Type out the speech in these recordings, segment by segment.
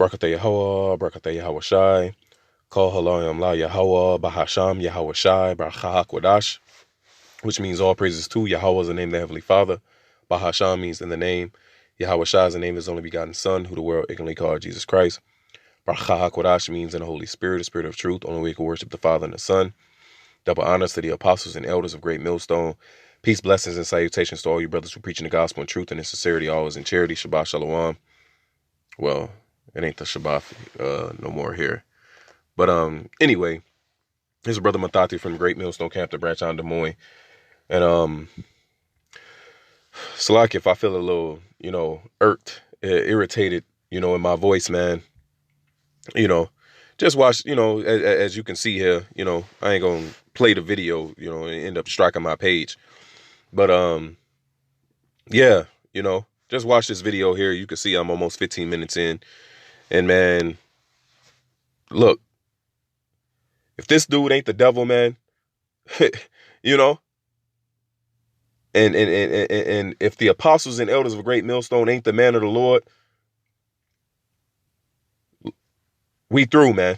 Barakatah Yahweh, Barakatah Yahweh Shai, Kol Halayim La Yahweh, Bahasham Yahweh Shai, Barakah Kwadash, which means all praises to Yahweh is the name of the Heavenly Father. Bahasham means in the name. Yahweh Shai is the name of his only begotten Son, who the world ignorantly called Jesus Christ. Barakah Kwadash means in the Holy Spirit, the Spirit of truth, only way you can worship the Father and the Son. Double honors to the apostles and elders of Great Millstone. Peace, blessings, and salutations to all you brothers who preaching the gospel in truth and in sincerity, always in charity. Shabbat Shalom. Well, it ain't the Shabbat no more here. But anyway, here's a brother Matati from the Great Millstone Camp, the branch out in Des Moines. And Salak, if I feel a little, irked, irritated, in my voice, man, just watch, as you can see here, I ain't gonna play the video, and end up striking my page. But yeah, just watch this video here. You can see I'm almost 15 minutes in. And man, look, if this dude ain't the devil, man, and if the apostles and elders of a Great Millstone ain't the man of the Lord, we through, man.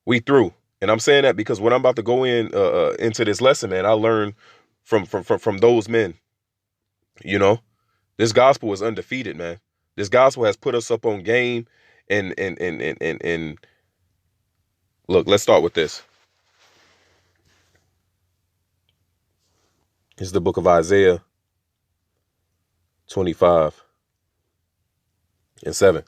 We through. And I'm saying that because when I'm about to go into this lesson, man, I learned from those men. This gospel is undefeated, man. This gospel has put us up on game, and look, let's start with this. It's the book of Isaiah 25:7.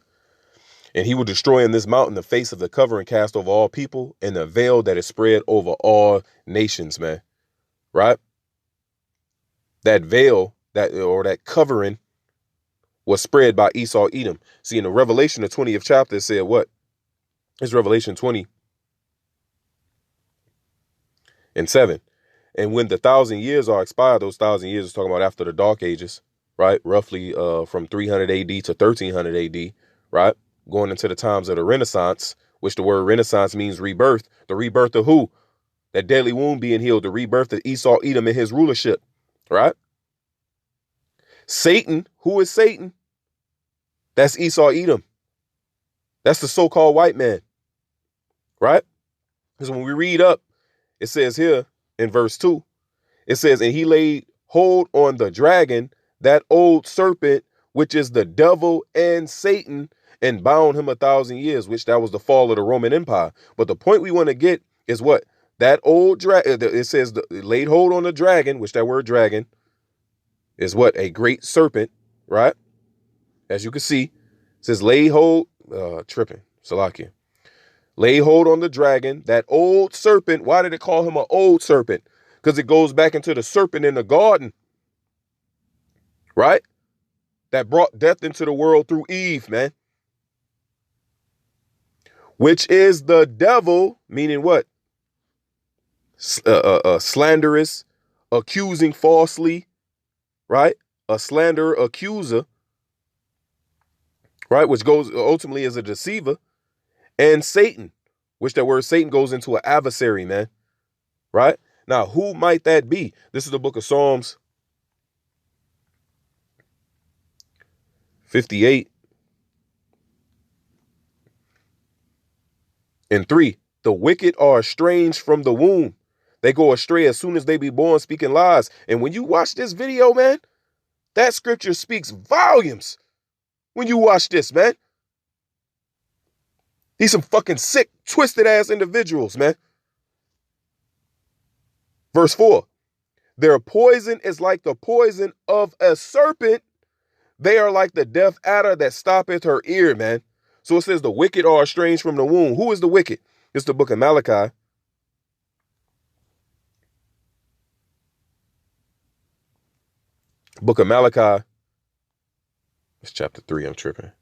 And he will destroy in this mountain the face of the covering cast over all people and the veil that is spread over all nations, man. Right? That veil, that covering was spread by Esau Edom. See, in the Revelation, the 20th chapter, it said what? It's Revelation 20:7. And when the 1,000 years are expired, those 1,000 years is talking about after the Dark Ages, right? Roughly from 300 AD to 1300 AD, right? Going into the times of the Renaissance, which the word Renaissance means rebirth. The rebirth of who? That deadly wound being healed. The rebirth of Esau Edom and his rulership, right? Satan, who is Satan? That's Esau Edom. That's the so-called white man, right? Because when we read up, it says here in verse 2, it says, and he laid hold on the dragon, that old serpent, which is the devil and Satan, and bound him 1,000 years, which that was the fall of the Roman Empire. But the point we want to get is what? That old dragon, it says laid hold on the dragon, which that word dragon is what? A great serpent, right? As you can see, it says lay hold, Salakia. Lay hold on the dragon, that old serpent. Why did it call him an old serpent? Because it goes back into the serpent in the garden, right? That brought death into the world through Eve, man. Which is the devil, meaning what? Slanderous, accusing falsely, right? A slanderer, accuser, right? Which goes ultimately as a deceiver. And Satan, which that word Satan goes into an adversary, man. Right? Now, who might that be? This is the book of Psalms 58:3. The wicked are estranged from the womb. They go astray as soon as they be born, speaking lies. And when you watch this video, man, that scripture speaks volumes. When you watch this, man. These some fucking sick, twisted ass individuals, man. Verse 4. Their poison is like the poison of a serpent. They are like the deaf adder that stoppeth her ear, man. So it says the wicked are estranged from the womb. Who is the wicked? It's the book of Malachi. Book of Malachi. It's chapter 3. I'm tripping.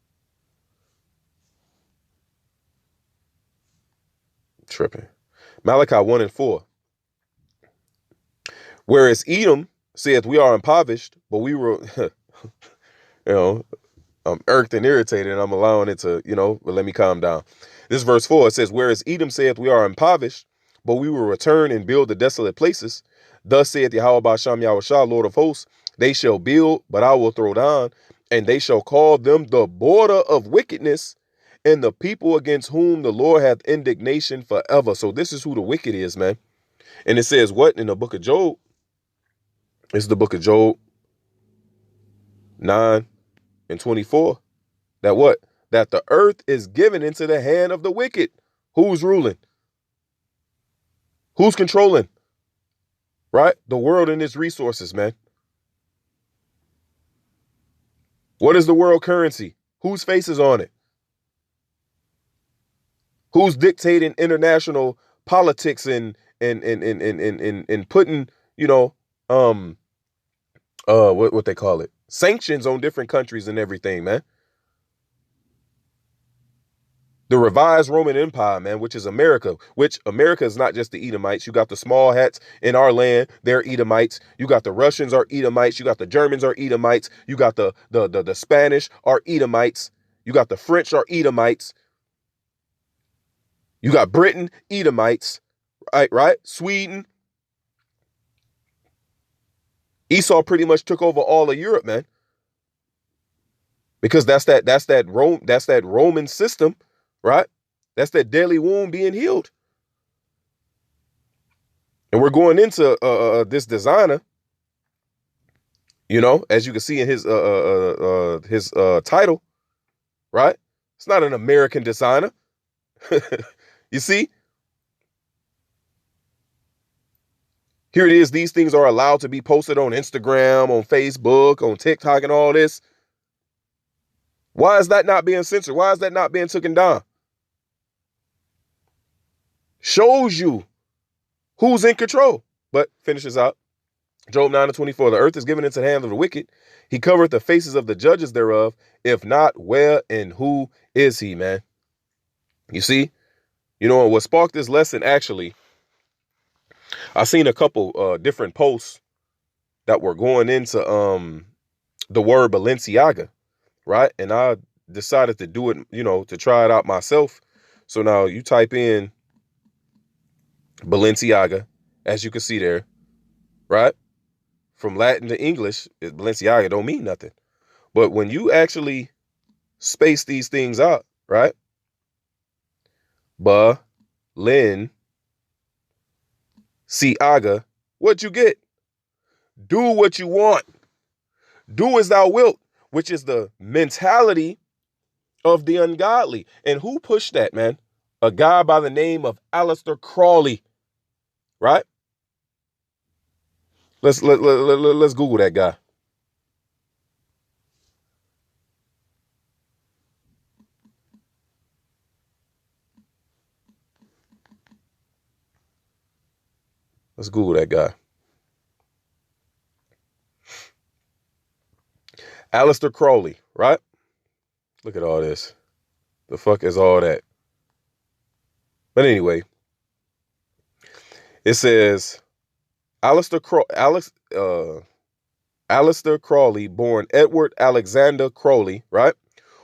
Malachi 1:4. Whereas Edom saith, we are impoverished, but we were, I'm irked and irritated, and I'm allowing it to, but let me calm down. This verse 4, it says, whereas Edom saith, we are impoverished, but we will return and build the desolate places. Thus saith Yahweh Basham Yahushua, Lord of hosts, they shall build, but I will throw down, And they shall call them the border of wickedness, and the people against whom the Lord hath indignation forever. So this is who the wicked is, man. And it says what in the book of Job? It's the book of Job 9:24. That what? That the earth is given into the hand of the wicked. Who's ruling? Who's controlling? Right? The world and its resources, man. What is the world currency? Whose face is on it? Who's dictating international politics and putting, what they call it? Sanctions on different countries and everything, man. The revised Roman Empire, man, which is America, which America is not just the Edomites. You got the small hats in our land, they're Edomites. You got the Russians are Edomites. You got the Germans are Edomites. You got the Spanish are Edomites. You got the French are Edomites. You got Britain, Edomites, right? Sweden. Esau pretty much took over all of Europe, man. Because that's that Roman system, right? That's that deadly wound being healed. And we're going into this designer, as you can see in his title, right? It's not an American designer. You see? Here it is. These things are allowed to be posted on Instagram, on Facebook, on TikTok, and all this. Why is that not being censored? Why is that not being taken down? Shows you who's in control. But finishes out. Job 9:24. The earth is given into the hand of the wicked. He covereth the faces of the judges thereof. If not, where and who is he, man? You see? What sparked this lesson, actually, I seen a couple different posts that were going into the word Balenciaga, right? And I decided to do it, to try it out myself. So now you type in Balenciaga, as you can see there, right? From Latin to English, Balenciaga don't mean nothing. But when you actually space these things out, right? Balenciaga, what you get? Do what you want. Do as thou wilt, which is the mentality of the ungodly. And who pushed that, man? A guy by the name of Aleister Crowley, right? Let's Google that guy. Let's Google that guy. Aleister Crowley, right? Look at all this. The fuck is all that? But anyway, it says Aleister Crowley, born Edward Alexander Crowley, right,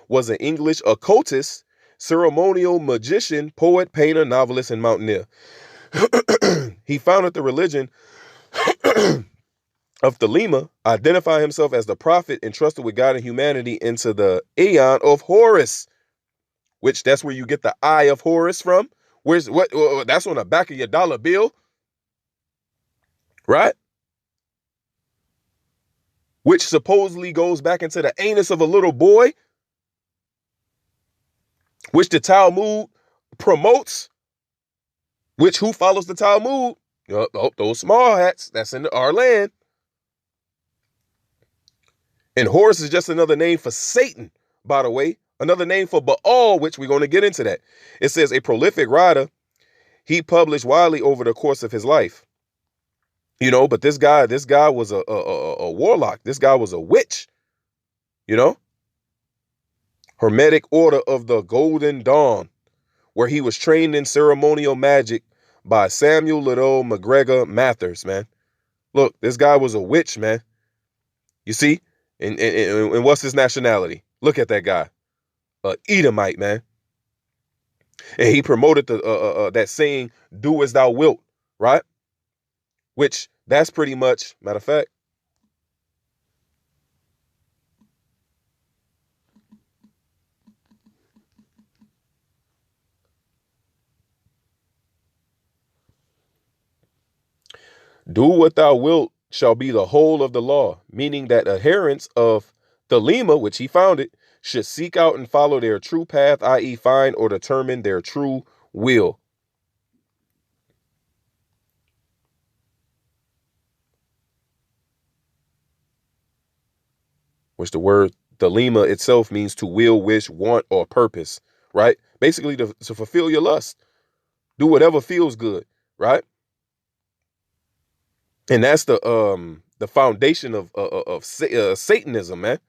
was an English occultist, ceremonial magician, poet, painter, novelist, and mountaineer. He founded the religion of Thelema, identifying himself as the prophet entrusted with guiding humanity into the Aeon of Horus, which that's where you get the Eye of Horus from. Where's what? That's on the back of your dollar bill, right? Which supposedly goes back into the anus of a little boy, which the Talmud promotes. Which who follows the Talmud? Those small hats. That's in our land. And Horus is just another name for Satan, by the way. Another name for Baal, which we're going to get into that. It says a prolific writer. He published widely over the course of his life. But this guy was a warlock. This guy was a witch. Hermetic Order of the Golden Dawn, where he was trained in ceremonial magic by Samuel Liddell McGregor Mathers, man. Look, this guy was a witch, man. You see? And what's his nationality? Look at that guy. Edomite, man. And he promoted that saying, do as thou wilt, right? Which that's pretty much, matter of fact, Do what thou wilt shall be the whole of the law, meaning that adherents of the Lema, which he founded, should seek out and follow their true path, i.e., find or determine their true will. Which the word the Lema itself means to will, wish, want, or purpose, right? Basically to fulfill your lust. Do whatever feels good, right? And that's the foundation of Satanism, man.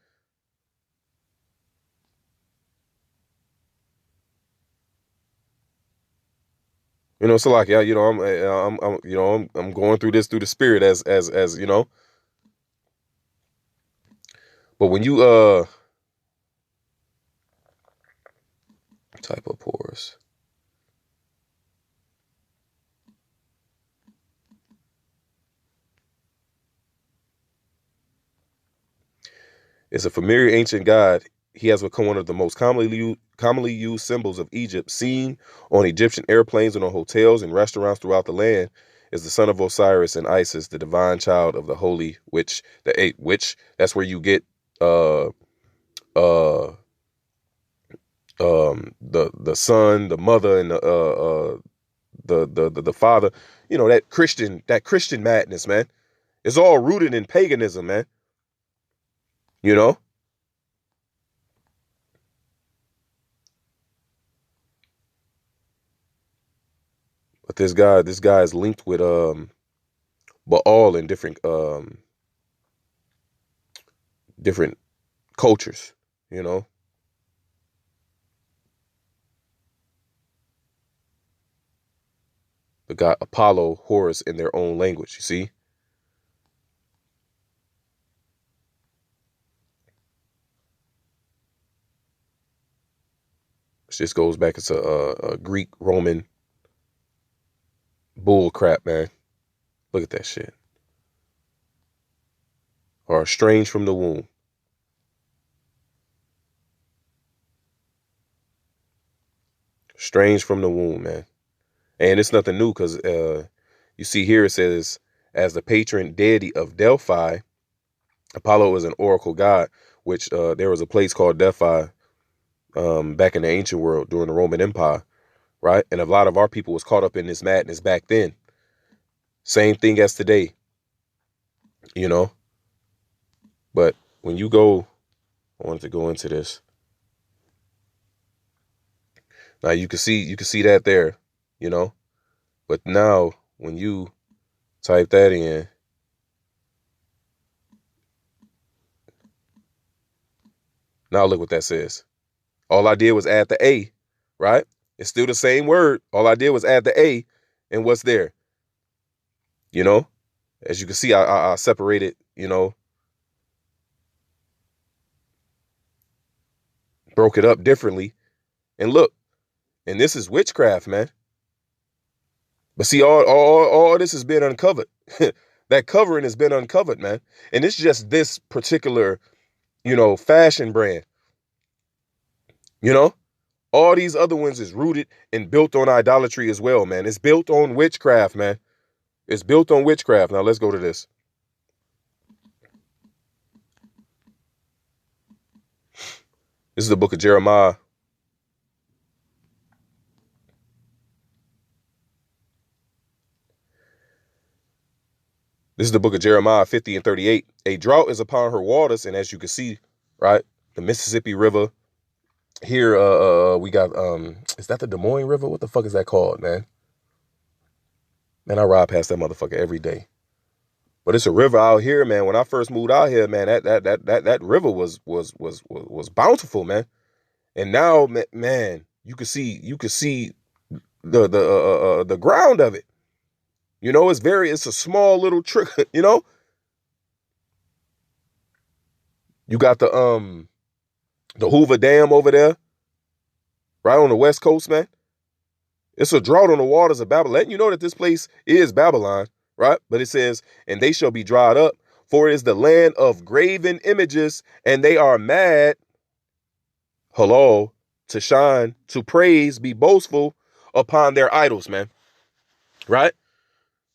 So like, yeah, I'm going through this through the spirit as but when you type of pores. It's a familiar ancient god. He has become one of the most commonly used symbols of Egypt, seen on Egyptian airplanes and on hotels and restaurants throughout the land. Is the son of Osiris and Isis, the divine child of the holy witch, the eight witch. That's where you get uh uh the son, the mother, and the father. That Christian madness, man. It's all rooted in paganism, man. You know. But this guy is linked with Baal in different cultures, you know. The god Apollo, Horus in their own language, you see. This goes back into a Greek Roman bull crap, man. Look at that shit. Or estranged from the womb. Strange from the womb, man. And it's nothing new because you see here it says, as the patron deity of Delphi, Apollo is an oracle god, which there was a place called Delphi back in the ancient world during the Roman Empire, right? And a lot of our people was caught up in this madness back then. Same thing as today, you know. But when you go, I wanted to go into this. Now you can see that there, you know. But now when you type that in, now look what that says. All I did was add the A, right? It's still the same word. All I did was add the A, and what's there? You know, as you can see, I separated, broke it up differently. And look, and this is witchcraft, man. But see, all this has been uncovered. That covering has been uncovered, man. And it's just this particular, fashion brand. You know, all these other ones is rooted and built on idolatry as well, man. It's built on witchcraft, man. It's built on witchcraft. Now let's go to this. This is the book of Jeremiah. This is the book of Jeremiah 50 and 38. A drought is upon her waters, and as you can see, right, the Mississippi River. Here, we got is that the Des Moines River? What the fuck is that called, man? Man, I ride past that motherfucker every day. But it's a river out here, man. When I first moved out here, man, that river was bountiful, man. And now, man, you could see the ground of it. It's a small little trick, You got the Hoover Dam over there, right on the West Coast, man. It's a drought on the waters of Babylon. Letting you know that this place is Babylon, right? But it says, and they shall be dried up, for it is the land of graven images, and they are mad. Hello, to shine, to praise, be boastful upon their idols, man. Right?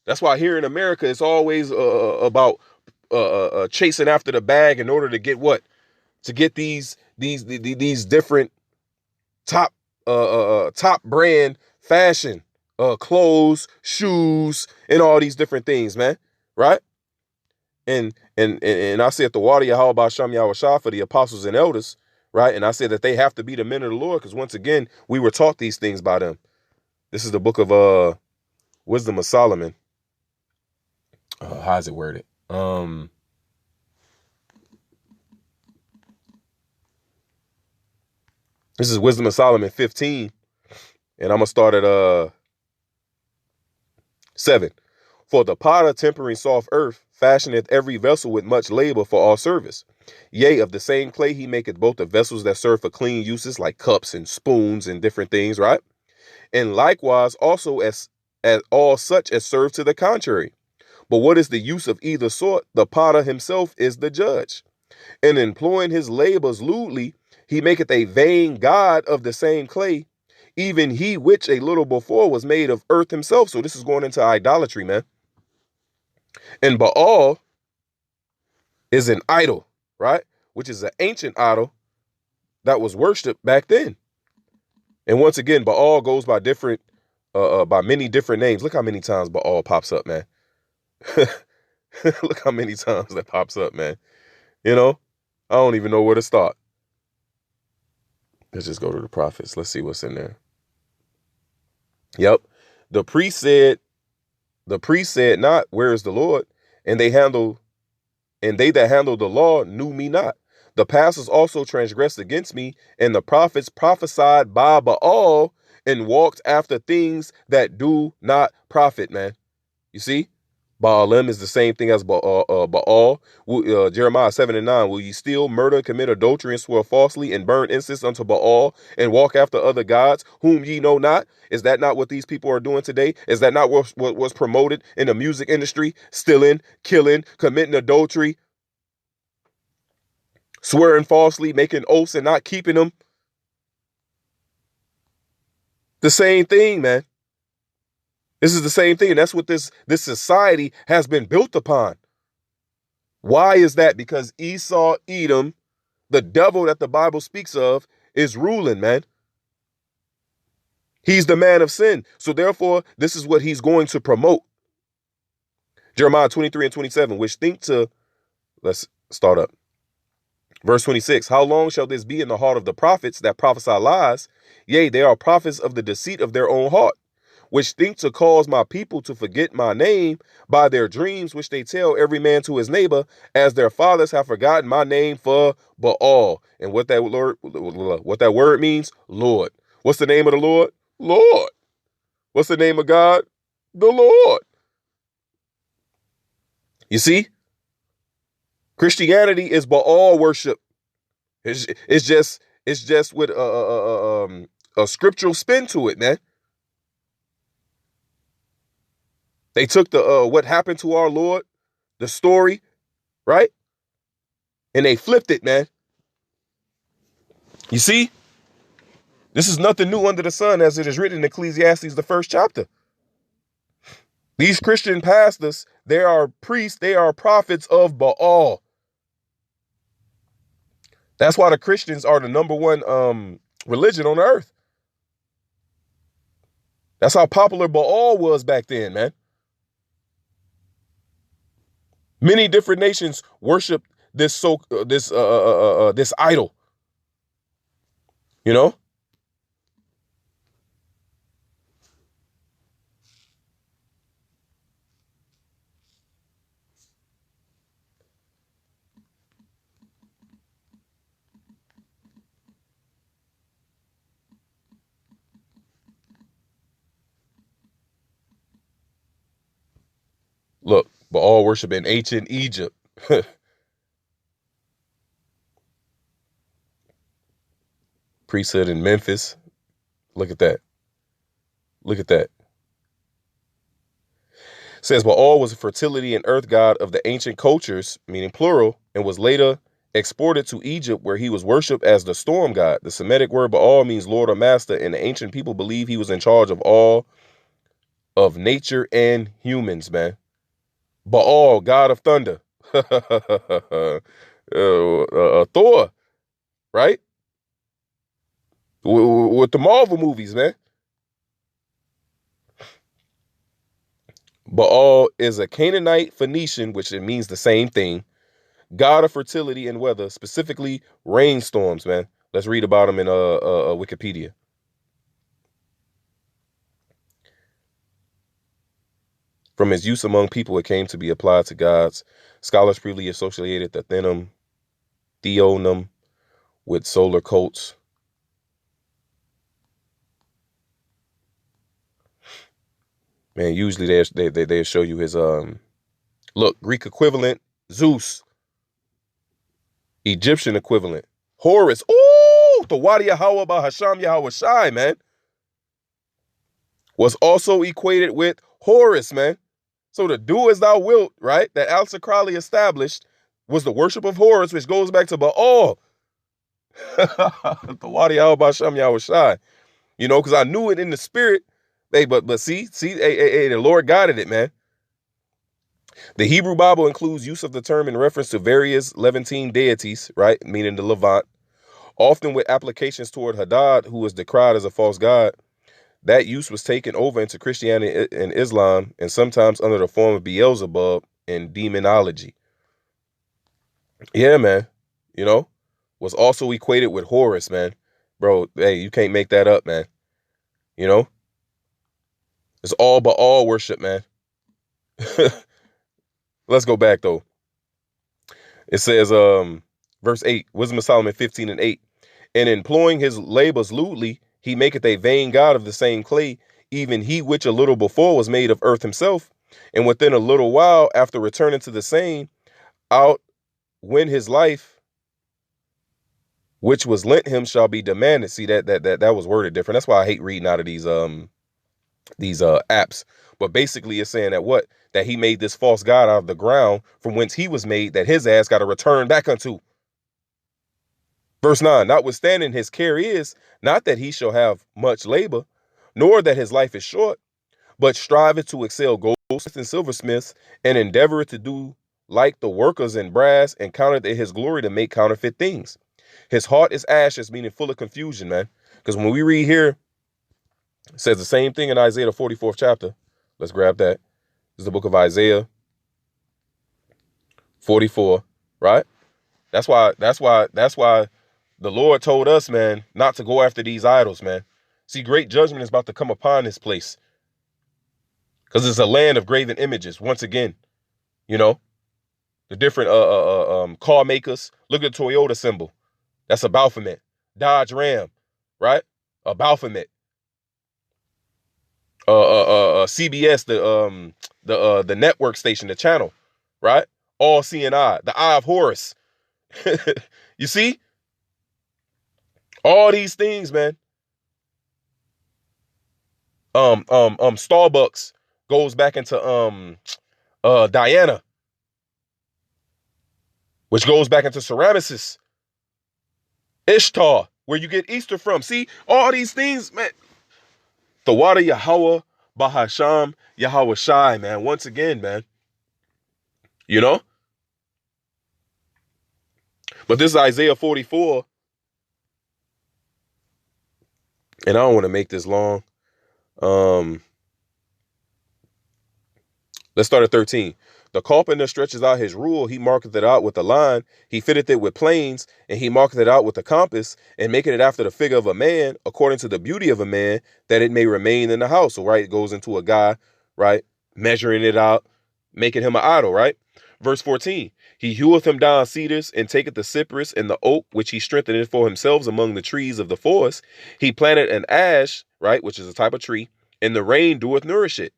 That's why here in America, it's always about chasing after the bag in order to get what? To get these different top top brand fashion clothes, shoes, and all these different things, man. Right? And I said the water Yahweh Shem Yahweh Shah for the apostles and elders, right? And I said that they have to be the men of the Lord, because once again, we were taught these things by them. This is the book of Wisdom of Solomon. How's it worded? This is Wisdom of Solomon 15, and I'm gonna start at 7. For the potter tempering soft earth fashioneth every vessel with much labor for all service. Yea, of the same clay he maketh both the vessels that serve for clean uses, like cups and spoons and different things, right? And likewise also as all such as serve to the contrary. But what is the use of either sort? The potter himself is the judge. And employing his labors lewdly, he maketh a vain god of the same clay, even he which a little before was made of earth himself. So this is going into idolatry, man. And Baal is an idol, right? Which is an ancient idol that was worshipped back then. And once again, Baal goes by by many different names. Look how many times Baal pops up, man. Look how many times that pops up, man. You know, I don't even know where to start. Let's just go to the prophets. Let's see what's in there. Yep. The priest said not, where is the Lord? And they that handle the law knew me not. The pastors also transgressed against me, and the prophets prophesied by Baal and walked after things that do not profit, man. You see? Baalim is the same thing as Baal. Jeremiah 7:9. Will ye steal, murder, commit adultery, and swear falsely, and burn incense unto Baal, and walk after other gods, whom ye know not? Is that not what these people are doing today? Is that not what was promoted in the music industry? Stealing, killing, committing adultery, swearing falsely, making oaths and not keeping them. The same thing, man. This is the same thing. And that's what this society has been built upon. Why is that? Because Esau, Edom, the devil that the Bible speaks of, is ruling, man. He's the man of sin. So therefore, this is what he's going to promote. Jeremiah 23:27, which think to, let's start up. Verse 26, how long shall this be in the heart of the prophets that prophesy lies? Yea, they are prophets of the deceit of their own heart, which think to cause my people to forget my name by their dreams, which they tell every man to his neighbor, as their fathers have forgotten my name for Baal. And what that word means? Lord. What's the name of the Lord? Lord. What's the name of God? The Lord. You see? Christianity is Baal worship. It's just with a scriptural spin to it, man. They took the what happened to our Lord, the story, right? And they flipped it, man. You see? This is nothing new under the sun, as it is written in Ecclesiastes, the 1st chapter. These Christian pastors, they are priests, they are prophets of Baal. That's why the Christians are the number one religion on earth. That's how popular Baal was back then, man. Many different nations worship this idol. You know? Look, Baal worship in ancient Egypt. Priesthood in Memphis. Look at that. Look at that. It says Baal was a fertility and earth god of the ancient cultures, meaning plural, and was later exported to Egypt, where he was worshipped as the storm god. The Semitic word Baal means Lord or Master, and the ancient people believe he was in charge of all of nature and humans, man. Baal, god of thunder. Thor, right? With the Marvel movies, man. Baal is a Canaanite Phoenician, which it means the same thing. God of fertility and weather, specifically rainstorms, man. Let's read about him in Wikipedia. From his use among people, it came to be applied to gods. Scholars previously associated the theonym with solar cults. Man, usually they show you his look, Greek equivalent, Zeus. Egyptian equivalent, Horus. Ooh, the Wadi Yahweh Bahasham Yahweh Shai, man. Was also equated with Horus, man. So the do as thou wilt, right, that Al-Sakrali established was the worship of Horus, which goes back to Baal. The Wadi Yahweh Bahasham Yahweh Shai. You know, because I knew it in the spirit. Hey, but see, the Lord guided it, man. The Hebrew Bible includes use of the term in reference to various Levantine deities, right, meaning the Levant, often with applications toward Hadad, who was decried as a false god. That use was taken over into Christianity and Islam, and sometimes under the form of Beelzebub and demonology. Yeah, man. You know, was also equated with Horus, man. Bro, hey, you can't make that up, man. You know, it's all Baal worship, man. Let's go back though. It says, verse 8, Wisdom of Solomon 15:8. And employing his labors lewdly, he maketh a vain god of the same clay, even he which a little before was made of earth himself, and within a little while after returning to the same, out when his life which was lent him shall be demanded. See, that was worded different. That's why I hate reading out of these apps. But basically it's saying that what? That he made this false god out of the ground from whence he was made, that his ass got to return back unto. Verse 9, notwithstanding his care is not that he shall have much labor, nor that his life is short, but striveth to excel goldsmiths and silversmiths, and endeavoreth to do like the workers in brass, and counteth it his glory to make counterfeit things. His heart is ashes, meaning full of confusion, man. Because when we read here, it says the same thing in Isaiah, the 44th chapter. Let's grab that. This is the book of Isaiah 44, right? That's why the Lord told us, man, not to go after these idols, man. See, great judgment is about to come upon this place. Because it's a land of graven images. Once again, you know, the different car makers. Look at the Toyota symbol. That's a Baphomet. Dodge Ram, right? A Baphomet. CBS, the network station, the channel, right? All CNI, the Eye of Horus. You see? All these things, man. Starbucks goes back into Diana, which goes back into Ceramicus. Ishtar, where you get Easter from. See, all these things, man. The water Yahweh, Bahasham, Yahweh Shai, man. Once again, man. You know? But this is Isaiah 44. And I don't want to make this long. Let's start at 13. The carpenter stretches out his rule, he marketh it out with a line, he fitteth it with planes, and he marketh it out with a compass, and maketh it after the figure of a man, according to the beauty of a man, that it may remain in the house. So, right, it goes into a guy, right, measuring it out, making him an idol, right? Verse 14, he heweth him down cedars, and taketh the cypress and the oak, which he strengtheneth for himself among the trees of the forest. He planted an ash, right, which is a type of tree, and the rain doeth nourish it.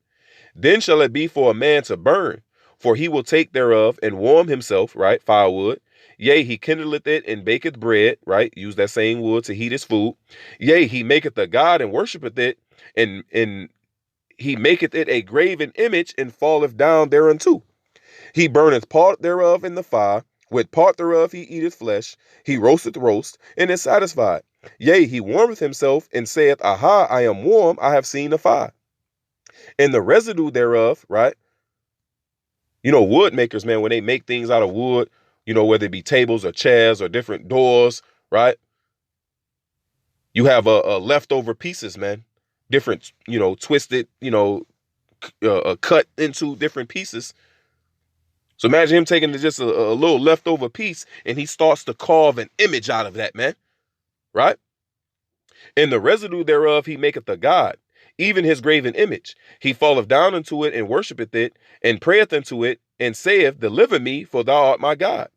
Then shall it be for a man to burn, for he will take thereof and warm himself, right? Firewood. Yea, he kindleth it and baketh bread, right? Use that same wood to heat his food. Yea, he maketh a god and worshipeth it, and he maketh it a graven image and falleth down thereunto. He burneth part thereof in the fire, with part thereof he eateth flesh. He roasteth roast, and is satisfied. Yea, he warmeth himself and saith, Aha, I am warm, I have seen the fire. And the residue thereof, right? You know, wood makers, man, when they make things out of wood, you know, whether it be tables or chairs or different doors, right? You have a leftover pieces, man. Different, you know, twisted, you know, cut into different pieces. So imagine him taking just a little leftover piece and he starts to carve an image out of that, man. Right? And the residue thereof he maketh a god, even his graven image. He falleth down into it and worshipeth it, and prayeth unto it, and saith, Deliver me, for thou art my God.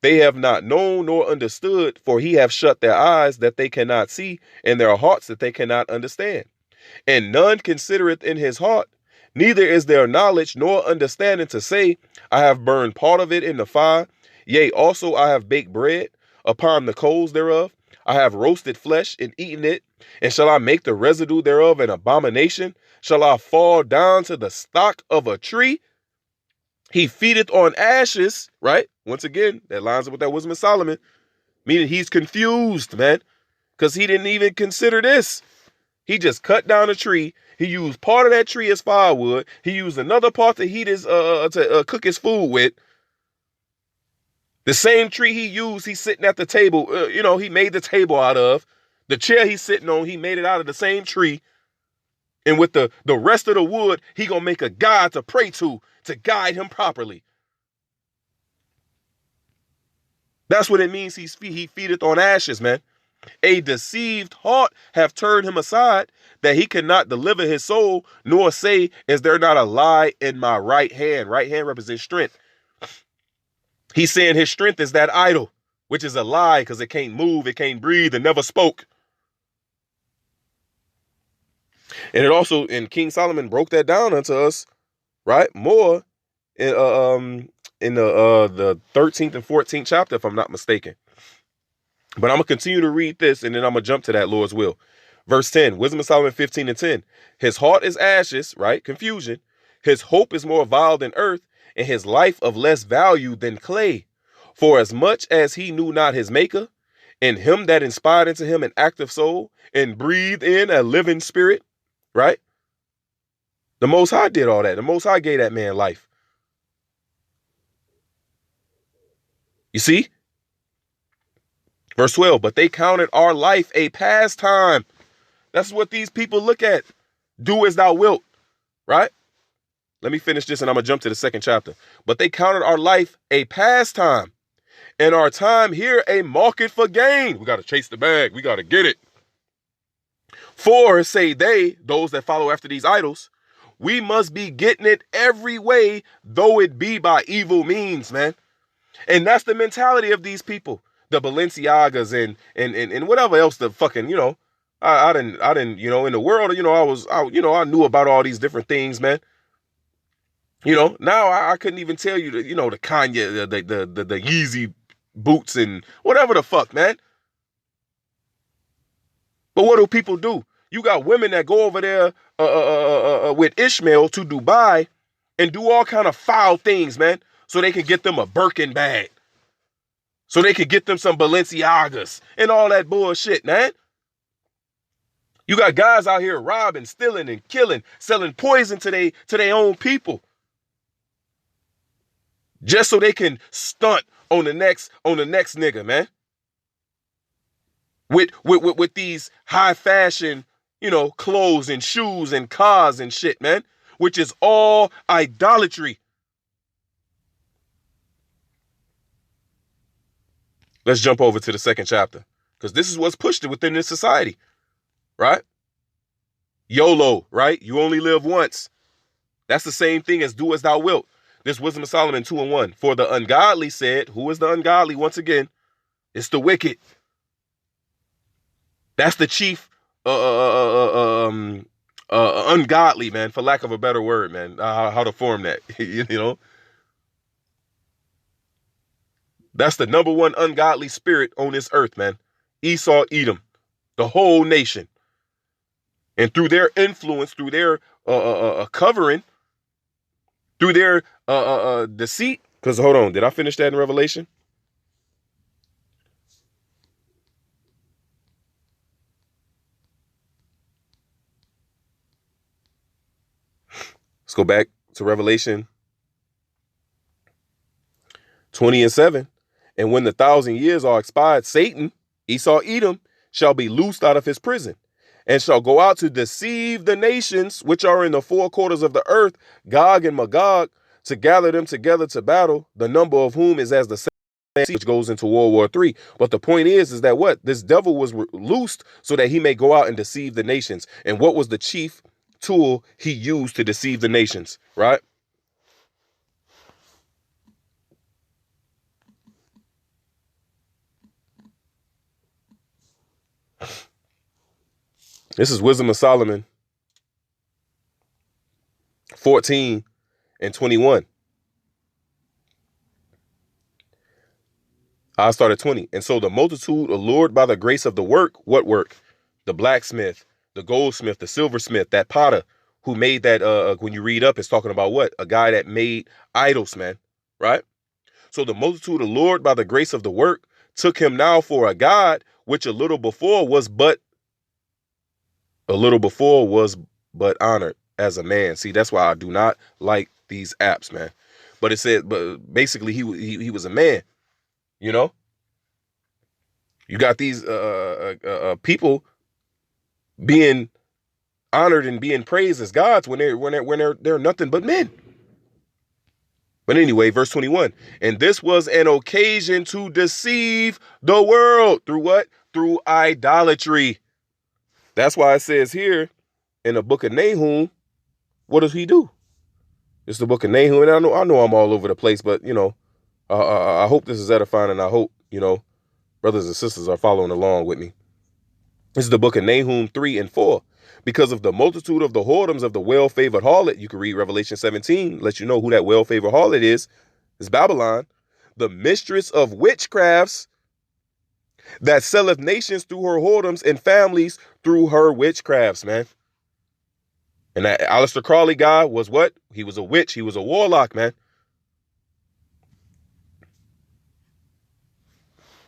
They have not known nor understood, for he hath shut their eyes that they cannot see, and their hearts that they cannot understand. And none considereth in his heart, neither is there knowledge nor understanding to say, I have burned part of it in the fire, yea, also I have baked bread upon the coals thereof. I have roasted flesh and eaten it, and shall I make the residue thereof an abomination? Shall I fall down to the stock of a tree? He feedeth on ashes, right? Once again, that lines up with that wisdom of Solomon, meaning he's confused, man, because he didn't even consider this. He just cut down a tree. He used part of that tree as firewood. He used another part to heat his to cook his food with. The same tree he used, he's sitting at the table. You know, he made the table out of. The chair he's sitting on, he made it out of the same tree. And with the rest of the wood, he gonna make a god to pray to guide him properly. That's what it means. He feedeth on ashes, man. A deceived heart have turned him aside, that he cannot deliver his soul, nor say, Is there not a lie in my right hand? Right hand represents strength. He's saying his strength is that idol, which is a lie because it can't move, it can't breathe, it never spoke. And it also, and King Solomon broke that down unto us, right? More in the 13th and 14th chapter, if I'm not mistaken. But I'm going to continue to read this, and then I'm going to jump to that, Lord's will. Verse 10, Wisdom of Solomon 15 and 10. His heart is ashes, right? Confusion. His hope is more vile than earth, and his life of less value than clay. For as much as he knew not his maker, and him that inspired into him an active soul, and breathed in a living spirit, right? The Most High did all that. The Most High gave that man life. You see? Verse 12, but they counted our life a pastime. That's what these people look at. Do as thou wilt, right? Let me finish this and I'm going to jump to the second chapter. But they counted our life a pastime, and our time here a market for gain. We got to chase the bag. We got to get it. For, say they, those that follow after these idols, we must be getting it every way, though it be by evil means, man. And that's the mentality of these people. The Balenciagas and whatever else the fucking, you know, I didn't, you know, in the world, you know, I knew about all these different things, man. You know, now I couldn't even tell you, you know, the Kanye, the Yeezy boots and whatever the fuck, man. But what do people do? You got women that go over there with Ishmael to Dubai and do all kind of foul things, man, so they can get them a Birkin bag, so they could get them some Balenciagas and all that bullshit, man. You got guys out here robbing, stealing, and killing, selling poison to their own people, just so they can stunt on the next nigga, man. With these high fashion, you know, clothes and shoes and cars and shit, man, which is all idolatry. Let's jump over to the second chapter, because this is what's pushed within this society, right? YOLO, right? You only live once. That's the same thing as do as thou wilt. This Wisdom of Solomon 2 and 1. For the ungodly said, who is the ungodly? Once again, it's the wicked. That's the chief ungodly, man, for lack of a better word, man. How to form that, you know? That's the number one ungodly spirit on this earth, man. Esau, Edom, the whole nation. And through their influence, through their covering, through their deceit. Because hold on, did I finish that in Revelation? go back to Revelation 20:7. And when the 1,000 years are expired, Satan, Esau, Edom, shall be loosed out of his prison, and shall go out to deceive the nations which are in the four quarters of the earth, Gog and Magog, to gather them together to battle, the number of whom is as the sand which goes into World War III. But the point is that what? This devil was loosed so that he may go out and deceive the nations. And what was the chief tool he used to deceive the nations, right? This is Wisdom of Solomon 14:21. I started 20. And so the multitude allured by the grace of the work, what work? The blacksmith, the goldsmith, the silversmith, that potter who made that, when you read up, it's talking about what? A guy that made idols, man, right? So the multitude allured by the grace of the work took him now for a god, which a little before was but honored as a man. See, that's why I do not like these apps, man. But it said, but basically he was a man, you know. You got these people being honored and being praised as gods when they're nothing but men. But anyway, verse 21, and this was an occasion to deceive the world through what? Through idolatry. That's why it says here in the book of Nahum, what does he do? It's the book of Nahum, and I know I'm all over the place, but you know, I hope this is edifying, and I hope, you know, brothers and sisters are following along with me. This is the book of Nahum 3:4. Because of the multitude of the whoredoms of the well-favored harlot, you can read Revelation 17, let you know who that well-favored harlot is. It's Babylon, the mistress of witchcrafts, that selleth nations through her whoredoms and families through her witchcrafts, man. And that Aleister Crowley guy was what? He was a witch. He was a warlock, man.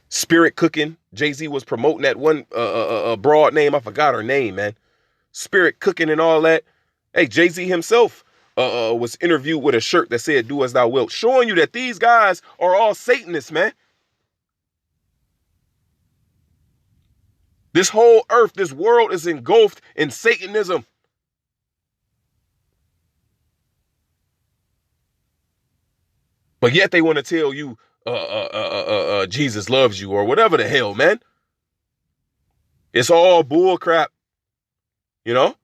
Spirit cooking. Jay-Z was promoting that one broad name. I forgot her name, man. Spirit cooking and all that. Hey, Jay-Z himself was interviewed with a shirt that said, do as thou wilt, showing you that these guys are all Satanists, man. This whole earth, this world is engulfed in Satanism. But yet they want to tell you Jesus loves you or whatever the hell, man. It's all bull crap, you know?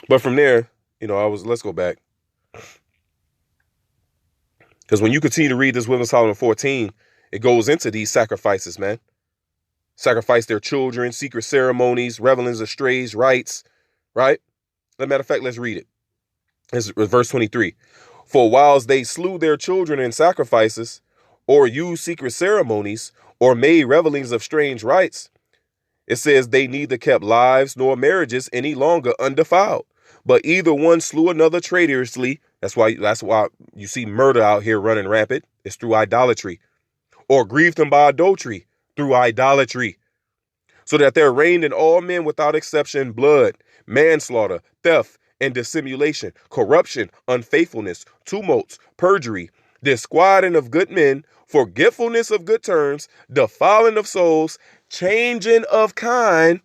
But from there, you know, let's go back. Because when you continue to read this Wisdom of Solomon 14, it goes into these sacrifices, man. Sacrifice their children, secret ceremonies, revelings of strays, rites, right? As a matter of fact, let's read it. It's verse 23. For whilst they slew their children in sacrifices, or used secret ceremonies, or made revelings of strange rites, it says they neither kept lives nor marriages any longer undefiled, but either one slew another traitorously. That's why you see murder out here running rampant. It's through idolatry. Or grieved them by adultery through idolatry. So that there reigned in all men without exception blood, manslaughter, theft, and dissimulation, corruption, unfaithfulness, tumults, perjury, disquieting of good men, forgetfulness of good turns, defiling of souls, changing of kind.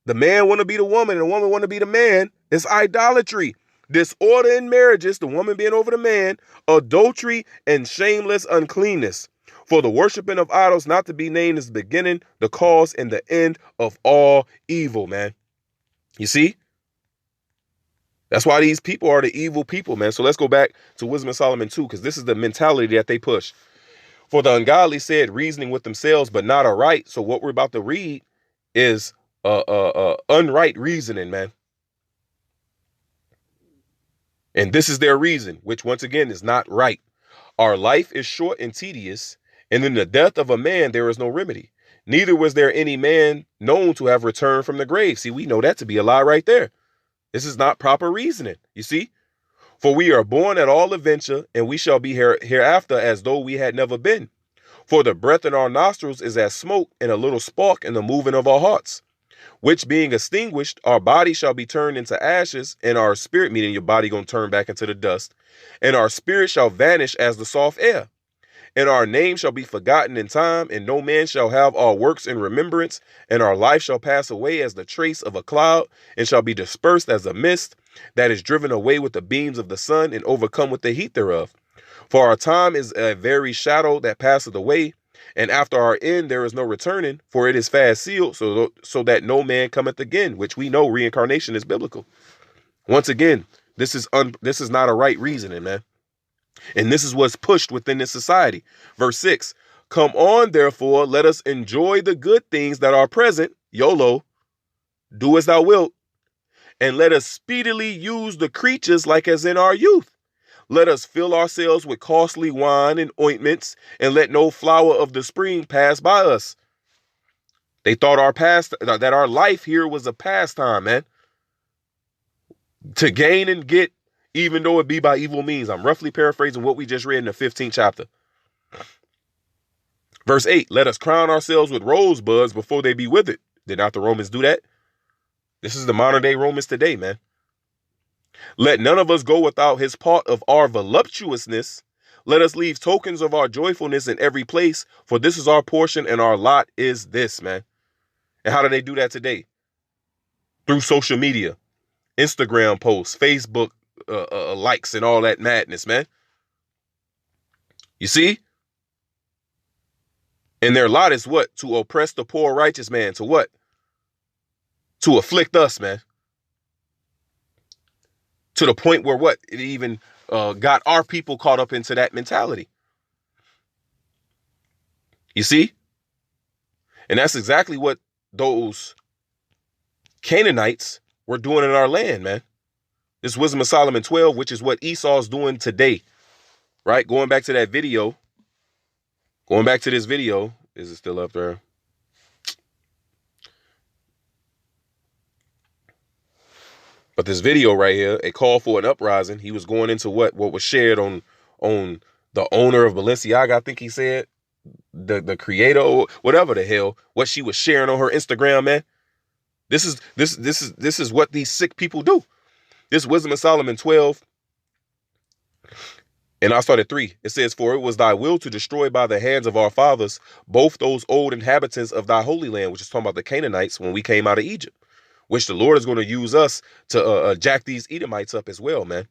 The man want to be the woman and the woman want to be the man. It's idolatry. Disorder in marriages, the woman being over the man, adultery, and shameless uncleanness. For the worshiping of idols not to be named as the beginning, the cause, and the end of all evil, man. You see? That's why these people are the evil people, man. So let's go back to Wisdom of Solomon 2, because this is the mentality that they push. For the ungodly said, reasoning with themselves, but not aright. So what we're about to read is unright reasoning, man. And this is their reason, which once again is not right. Our life is short and tedious, and in the death of a man there is no remedy. Neither was there any man known to have returned from the grave. See, we know that to be a lie right there. This is not proper reasoning, you see? For we are born at all adventure, and we shall be hereafter as though we had never been. For the breath in our nostrils is as smoke, and a little spark in the moving of our hearts. which being extinguished, our body shall be turned into ashes, and our spirit, meaning your body gonna turn back into the dust, and our spirit shall vanish as the soft air. And our name shall be forgotten in time, and no man shall have our works in remembrance, and our life shall pass away as the trace of a cloud, and shall be dispersed as a mist that is driven away with the beams of the sun and overcome with the heat thereof. For our time is a very shadow that passeth away, and after our end there is no returning, for it is fast sealed, so that no man cometh again, which we know reincarnation is biblical. Once again, this is not a right reasoning, man. And this is what's pushed within this society. Verse 6, come on, therefore, let us enjoy the good things that are present, YOLO, do as thou wilt, and let us speedily use the creatures like as in our youth. Let us fill ourselves with costly wine and ointments, and let no flower of the spring pass by us. They thought that our life here was a pastime, man. To gain and get, even though it be by evil means. I'm roughly paraphrasing what we just read in the 15th chapter. Verse 8, let us crown ourselves with rosebuds before they be withered. Did not the Romans do that? This is the modern day Romans today, man. Let none of us go without his part of our voluptuousness. Let us leave tokens of our joyfulness in every place, for this is our portion and our lot is this, man. And how do they do that today? Through social media, Instagram posts, Facebook likes, and all that madness, man. You see? And their lot is what? To oppress the poor righteous man. To what? To afflict us, man. To the point where what? It even got our people caught up into that mentality. You see? And that's exactly what those Canaanites were doing in our land, man. This Wisdom of Solomon 12, which is what Esau's doing today, right? Going back to that video, going back to this video, is it still up there? But this video right here, a call for an uprising, he was going into what was shared on the owner of Balenciaga, I think he said, the creator, whatever the hell, what she was sharing on her Instagram, man. This is what these sick people do. This Wisdom of Solomon 12, and I start at 3. It says, for it was thy will to destroy by the hands of our fathers both those old inhabitants of thy holy land, which is talking about the Canaanites when we came out of Egypt, which the Lord is going to use us to jack these Edomites up as well, man.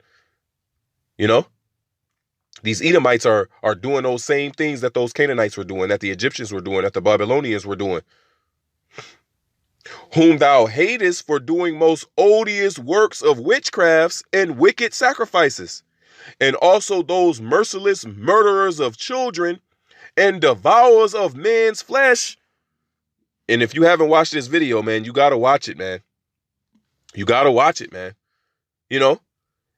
You know, these Edomites are doing those same things that those Canaanites were doing, that the Egyptians were doing, that the Babylonians were doing. Whom thou hatest for doing most odious works of witchcrafts and wicked sacrifices, and also those merciless murderers of children and devourers of men's flesh. And if you haven't watched this video, man, you got to watch it, man. You got to watch it, man. You know,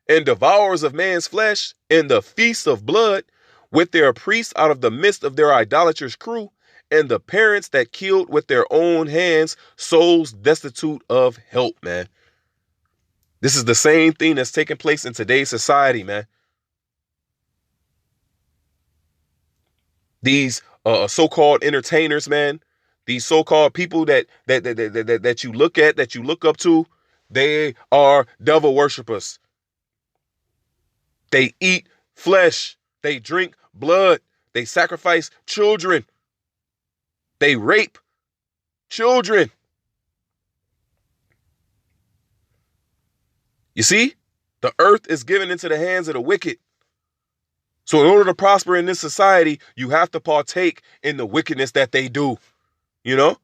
and devourers of man's flesh and the feast of blood with their priests out of the midst of their idolatrous crew, and the parents that killed with their own hands souls destitute of help, man. This is the same thing that's taking place in today's society, man. These so-called entertainers, man, these so-called people that you look at, that you look up to, they are devil worshipers. They eat flesh. They drink blood. They sacrifice children. They rape children. You see, the earth is given into the hands of the wicked. So in order to prosper in this society, you have to partake in the wickedness that they do, you know?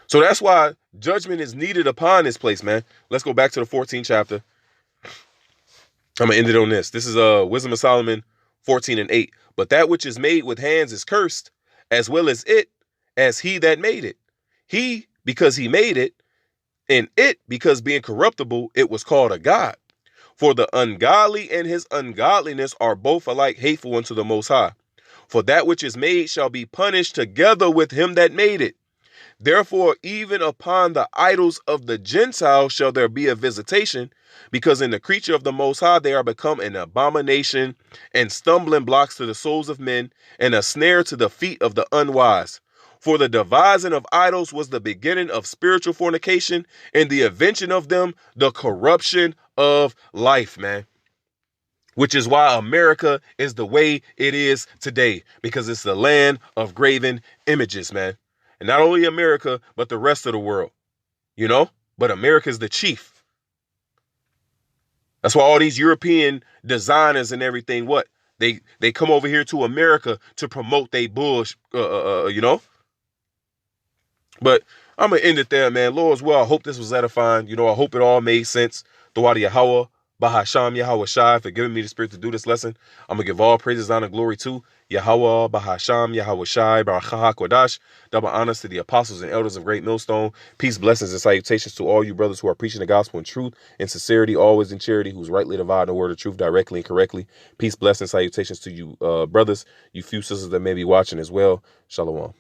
So that's why judgment is needed upon this place, man. Let's go back to the 14th chapter. I'm going to end it on this. This is Wisdom of Solomon 14 and 8. But that which is made with hands is cursed, as well as he that made it. He, because he made it, and it, because being corruptible, it was called a god. For the ungodly and his ungodliness are both alike hateful unto the Most High. For that which is made shall be punished together with him that made it. Therefore, even upon the idols of the Gentiles shall there be a visitation, because in the creature of the Most High they are become an abomination and stumbling blocks to the souls of men, and a snare to the feet of the unwise. For the devising of idols was the beginning of spiritual fornication, and the invention of them, the corruption of life, man. Which is why America is the way it is today, because it's the land of graven images, man. And not only America, but the rest of the world, you know? But America's the chief. That's why all these European designers and everything, what? They come over here to America to promote they bullshit, you know? But I'm going to end it there, man. Lord's well, I hope this was edifying. You know, I hope it all made sense. Dua Yahweh, Bahasham Yahweh Shai, for giving me the spirit to do this lesson. I'm going to give all praises, honor, glory to Yahweh, Bahasham Yahweh Shai, Baruch Kodash. Double honors to the apostles and elders of Great Millstone. Peace, blessings, and salutations to all you brothers who are preaching the gospel in truth and sincerity, always in charity, who's rightly dividing the word of truth directly and correctly. Peace, blessings, salutations to you brothers, you few sisters that may be watching as well. Shalom.